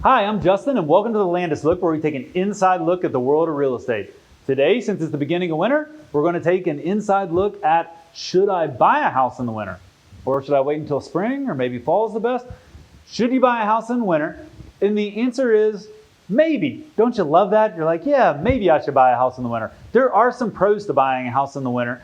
Hi, I'm Justin and welcome to the Landis Look, where we take an inside look at the world of real estate. Today, since it's the beginning of winter, we're going to take an inside look at, should I buy a house in the winter? Or should I wait until spring, or maybe fall is the best? Should you buy a house in winter? And the answer is maybe. Don't you love that? You're like, yeah, maybe I should buy a house in the winter. There are some pros to buying a house in the winter.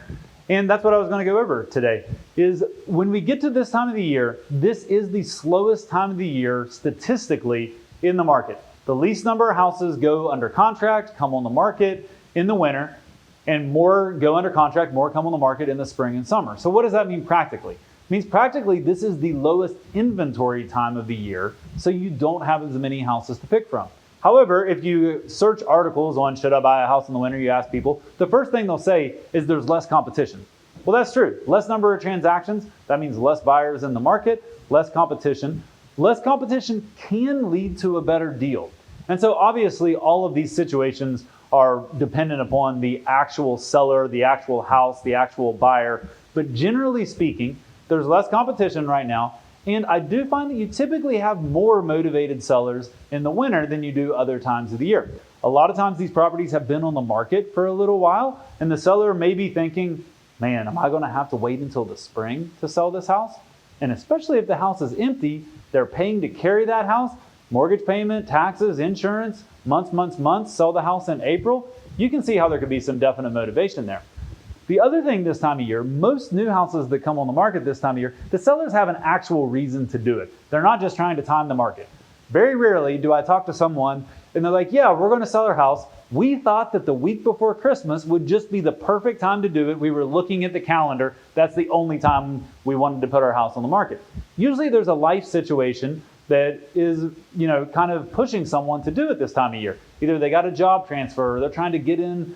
And that's what I was going to go over today, is when we get to this time of the year, this is the slowest time of the year statistically in the market. The least number of houses go under contract, come on the market in the winter, and more go under contract, more come on the market in the spring and summer. So what does that mean practically? It means practically this is the lowest inventory time of the year, so you don't have as many houses to pick from. However, if you search articles on should I buy a house in the winter, you ask people, the first thing they'll say is there's less competition. Well, that's true. Less number of transactions, that means less buyers in the market, less competition. Less competition can lead to a better deal. And so obviously all of these situations are dependent upon the actual seller, the actual house, the actual buyer. But generally speaking, there's less competition right now. And I do find that you typically have more motivated sellers in the winter than you do other times of the year. A lot of times these properties have been on the market for a little while, and the seller may be thinking, man, am I going to have to wait until the spring to sell this house? And especially if the house is empty, they're paying to carry that house, mortgage payment, taxes, insurance, months, sell the house in April. You can see how there could be some definite motivation there. The other thing this time of year, most new houses that come on the market this time of year, the sellers have an actual reason to do it. They're not just trying to time the market. Very rarely do I talk to someone and they're like, yeah, we're going to sell our house. We thought that the week before Christmas would just be the perfect time to do it. We were looking at the calendar. That's the only time we wanted to put our house on the market. Usually there's a life situation that is, kind of pushing someone to do it this time of year. Either they got a job transfer, or they're trying to get in,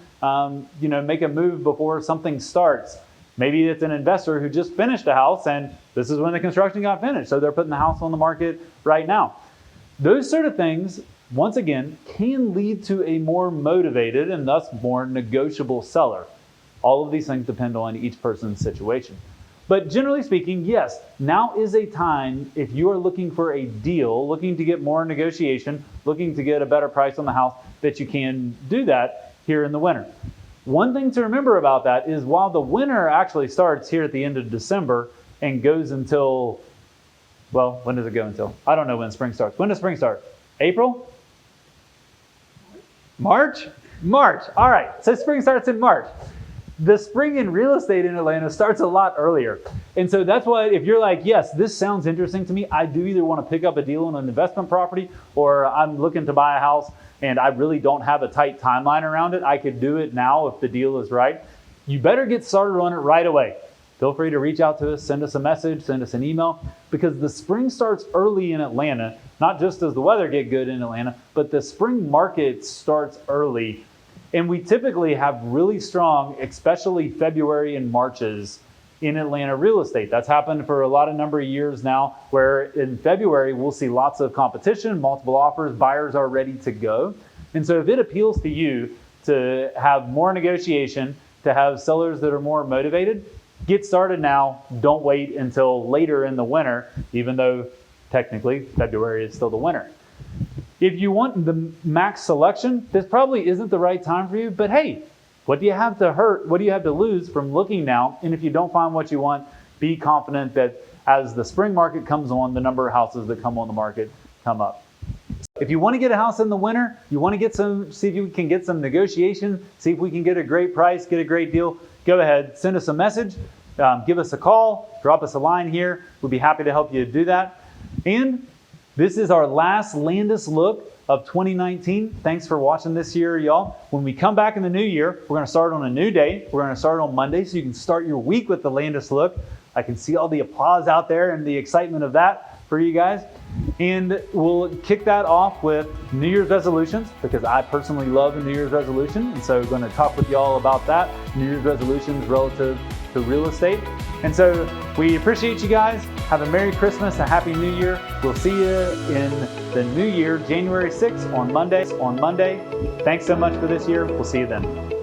make a move before something starts. Maybe it's an investor who just finished a house and this is when the construction got finished. So they're putting the house on the market right now. Those sort of things, once again, can lead to a more motivated and thus more negotiable seller. All of these things depend on each person's situation. But generally speaking, yes, now is a time, if you are looking for a deal, looking to get more negotiation, looking to get a better price on the house, that you can do that here in the winter. One thing to remember about that is while the winter actually starts here at the end of December and goes until, well, when does it go until? I don't know when spring starts. When does spring start? April? March? March. All right. So spring starts in March. The spring in real estate in Atlanta starts a lot earlier. And so that's why if you're like, yes, this sounds interesting to me, I do either want to pick up a deal on an investment property or I'm looking to buy a house and I really don't have a tight timeline around it. I could do it now if the deal is right. You better get started on it right away. Feel free to reach out to us, send us a message, send us an email, because the spring starts early in Atlanta. Not just does the weather get good in Atlanta, but the spring market starts early. And we typically have really strong, especially February and Marches in Atlanta real estate. That's happened for a lot of number of years now, where in February, we'll see lots of competition, multiple offers, buyers are ready to go. And so if it appeals to you to have more negotiation, to have sellers that are more motivated, get started now. Don't wait until later in the winter, even though technically February is still the winter. If you want the max selection, this probably isn't the right time for you, but hey, what do you have to hurt? What do you have to lose from looking now? And if you don't find what you want, be confident that as the spring market comes on, the number of houses that come on the market come up. If you want to get a house in the winter, you want to get see if you can get some negotiation, see if we can get a great price, get a great deal, go ahead, send us a message, give us a call, drop us a line here. We'll be happy to help you do that. And this is our last Landis Look of 2019. Thanks for watching this year, y'all. When we come back in the new year, we're going to start on a new day. We're going to start on Monday, so you can start your week with the Landis Look. I can see all the applause out there and the excitement of that for you guys. And we'll kick that off with New Year's resolutions, because I personally love a New Year's resolution. And so we're going to talk with y'all about that, New Year's resolutions relative to real estate. And so we appreciate you guys. Have a Merry Christmas, a Happy New Year. We'll see you in the new year, January 6th on Monday. Thanks so much for this year. We'll see you then.